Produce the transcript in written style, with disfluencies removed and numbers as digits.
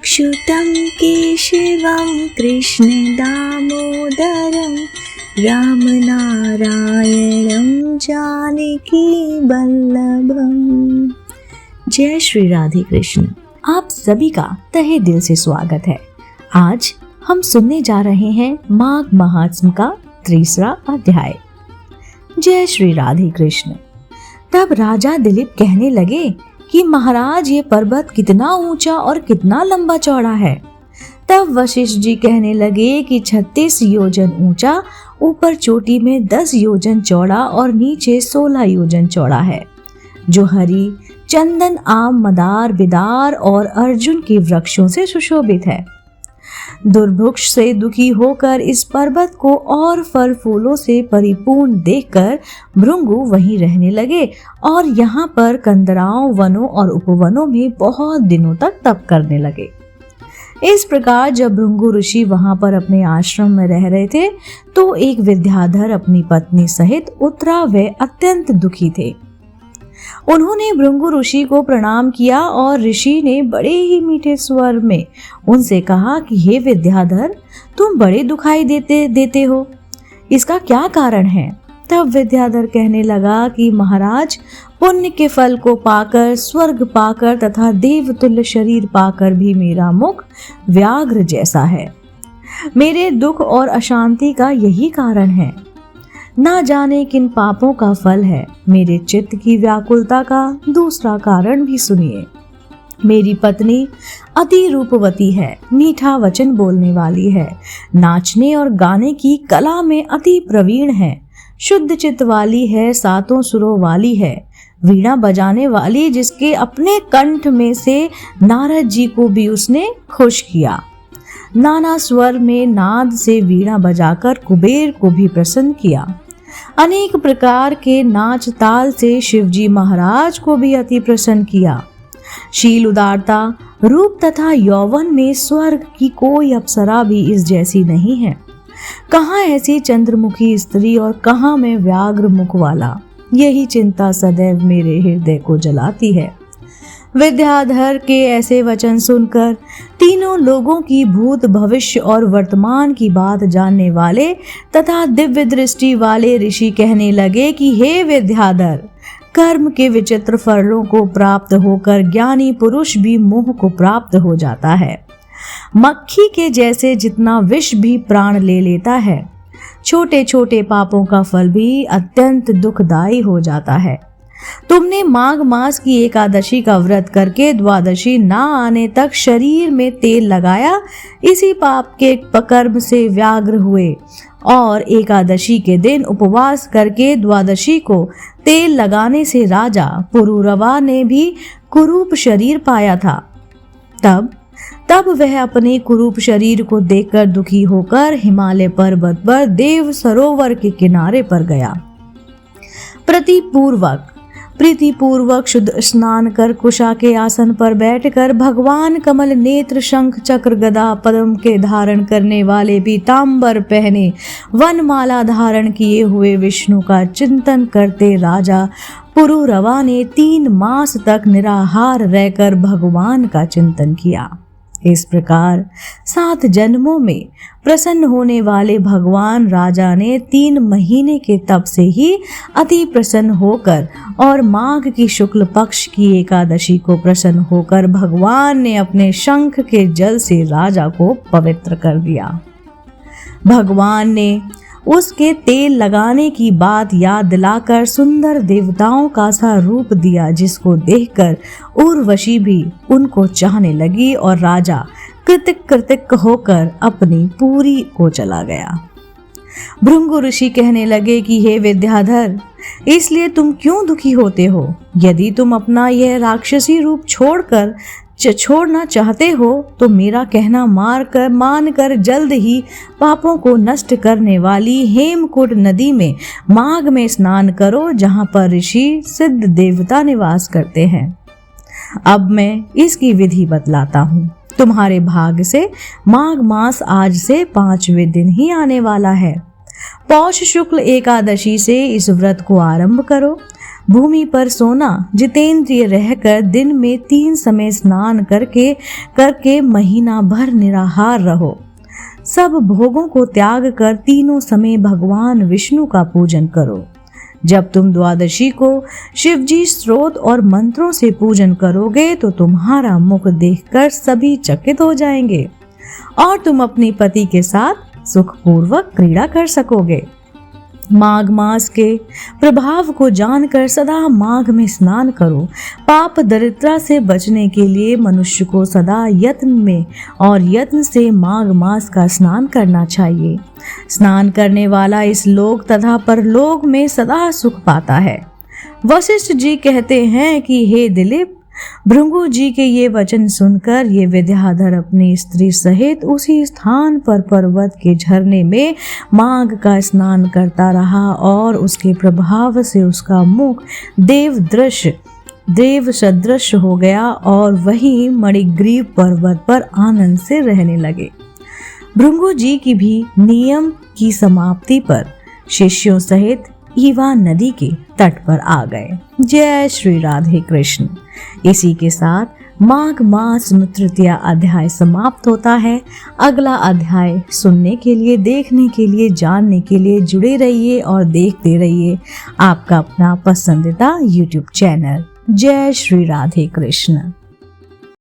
अच्युतं केशवं कृष्णदामोदरं रामनारायणं जानकी वल्लभम। जय श्री राधे कृष्ण। आप सभी का तहे दिल से स्वागत है। आज हम सुनने जा रहे हैं माघ महात्म्य का 3रा अध्याय। जय श्री राधे कृष्ण। तब राजा दिलीप कहने लगे कि महाराज ये पर्वत कितना ऊंचा और कितना लंबा चौड़ा है। तब वशिष्ठ जी कहने लगे कि 36 योजन ऊंचा, ऊपर चोटी में 10 योजन चौड़ा और नीचे 16 योजन चौड़ा है, जो हरी, चंदन, आम, मदार, बिदार और अर्जुन के वृक्षों से सुशोभित है। दुर्भिक्ष से दुखी होकर इस पर्वत को और फल फूलों से परिपूर्ण देखकर भृंगु वहीं रहने लगे और यहाँ पर कंदराओं, वनों और उपवनों में बहुत दिनों तक तप करने लगे। इस प्रकार जब भृंगु ऋषि वहां पर अपने आश्रम में रह रहे थे तो एक विद्याधर अपनी पत्नी सहित उतरा वे अत्यंत दुखी थे। उन्होंने भृंगु ऋषि को प्रणाम किया और ऋषि ने बड़े ही मीठे स्वर में उनसे कहा कि हे विद्याधर, तुम बड़े दुखाई देते हो, इसका क्या कारण है? तब विद्याधर कहने लगा कि महाराज, पुण्य के फल को पाकर, स्वर्ग पाकर तथा देवतुल्य शरीर पाकर भी मेरा मुख व्याघ्र जैसा है। मेरे दुख और अशांति का यही कारण है। ना जाने किन पापों का फल है। मेरे चित्त की व्याकुलता का दूसरा कारण भी सुनिए। मेरी पत्नी अति रूपवती है, मीठा वचन बोलने वाली है, नाचने और गाने की कला में अति प्रवीण है, शुद्ध चित्त वाली है, 7 सुरों वाली है, वीणा बजाने वाली, जिसके अपने कंठ में से नारद जी को भी उसने खुश किया। नाना स्वर में नाद से वीणा बजाकर कुबेर को भी प्रसन्न किया। अनेक प्रकार के नाच ताल से शिवजी महाराज को भी अति प्रसन्न किया। शील, उदारता, रूप तथा यौवन में स्वर्ग की कोई अप्सरा भी इस जैसी नहीं है। कहाँ ऐसी चंद्रमुखी स्त्री और कहाँ मैं व्याघ्र मुख वाला, यही चिंता सदैव मेरे हृदय को जलाती है। विद्याधर के ऐसे वचन सुनकर तीनों लोगों की भूत, भविष्य और वर्तमान की बात जानने वाले तथा दिव्य दृष्टि वाले ऋषि कहने लगे कि हे विद्याधर, कर्म के विचित्र फलों को प्राप्त होकर ज्ञानी पुरुष भी मोह को प्राप्त हो जाता है। मक्खी के जैसे जितना विष भी प्राण ले लेता है, छोटे छोटे पापों का फल भी अत्यंत दुखदायी हो जाता है। तुमने माघ मास की एकादशी का व्रत करके द्वादशी ना आने तक शरीर में तेल लगाया, इसी पाप के कर्म से व्याघ्र हुए और एकादशी के दिन उपवास करके द्वादशी को तेल लगाने से राजा पुरुरवा ने भी कुरूप शरीर पाया था। तब वह अपने कुरूप शरीर को देखकर दुखी होकर हिमालय पर्वत पर देव सरोवर के किनारे पर गया। प्रीतिपूर्वक शुद्ध स्नान कर कुशा के आसन पर बैठकर भगवान कमल नेत्र, शंख चक्र गदा पद्म के धारण करने वाले पीतांबर पहने वनमाला धारण किए हुए विष्णु का चिंतन करते राजा पुरुरवा ने 3 मास तक निराहार रहकर भगवान का चिंतन किया। इस प्रकार 7 जन्मों में प्रसन्न होने वाले भगवान राजा ने 3 महीने के तप से ही अति प्रसन्न होकर और माघ की शुक्ल पक्ष की एकादशी को प्रसन्न होकर भगवान ने अपने शंख के जल से राजा को पवित्र कर दिया। भगवान ने उसके तेल लगाने की बात याद दिलाकर सुंदर देवताओं का सा रूप दिया, जिसको देखकर उर्वशी भी उनको चाहने लगी और राजा कृतिक होकर अपनी पुरी को चला गया। भृंगु ऋषि कहने लगे कि हे विद्याधर, इसलिए तुम क्यों दुखी होते हो? यदि तुम अपना यह राक्षसी रूप छोड़ना चाहते हो तो मेरा कहना मानकर जल्द ही पापों को नष्ट करने वाली हेमकूट नदी में माघ में स्नान करो, जहाँ पर ऋषि सिद्ध देवता निवास करते हैं। अब मैं इसकी विधि बतलाता हूँ। तुम्हारे भाग्य से माघ मास आज से 5वें दिन ही आने वाला है। पौष शुक्ल एकादशी से इस व्रत को आरंभ करो। भूमि पर सोना, जितेंद्रिय रहकर दिन में 3 समय स्नान करके महीना भर निराहार रहो। सब भोगों को त्याग कर तीनों समय भगवान विष्णु का पूजन करो। जब तुम द्वादशी को शिवजी स्त्रोत और मंत्रों से पूजन करोगे तो तुम्हारा मुख देखकर सभी चकित हो जाएंगे और तुम अपने पति के साथ सुखपूर्वक क्रीड़ा कर सकोगे। माघ मास के प्रभाव को जानकर सदा माघ में स्नान करो। पाप दरिद्रता से बचने के लिए मनुष्य को सदा यत्न से माघ मास का स्नान करना चाहिए। स्नान करने वाला इस लोक तथा परलोक में सदा सुख पाता है। वशिष्ठ जी कहते हैं कि हे दिलीप, भृगु जी के ये वचन सुनकर ये विद्याधर अपनी स्त्री सहित उसी स्थान पर पर्वत के झरने में माघ का स्नान करता रहा और उसके प्रभाव से उसका मुख देव सदृश हो गया और वही मणिग्रीव पर्वत पर आनंद से रहने लगे। भृगु जी की भी नियम की समाप्ति पर शिष्यों सहित ईवा नदी के तट पर आ गए। जय श्री राधे कृष्ण। इसी के साथ माघ मास तृतीया अध्याय समाप्त होता है। अगला अध्याय सुनने के लिए, देखने के लिए, जानने के लिए जुड़े रहिए और देखते रहिए आपका अपना पसंदीदा YouTube चैनल। जय श्री राधे कृष्ण।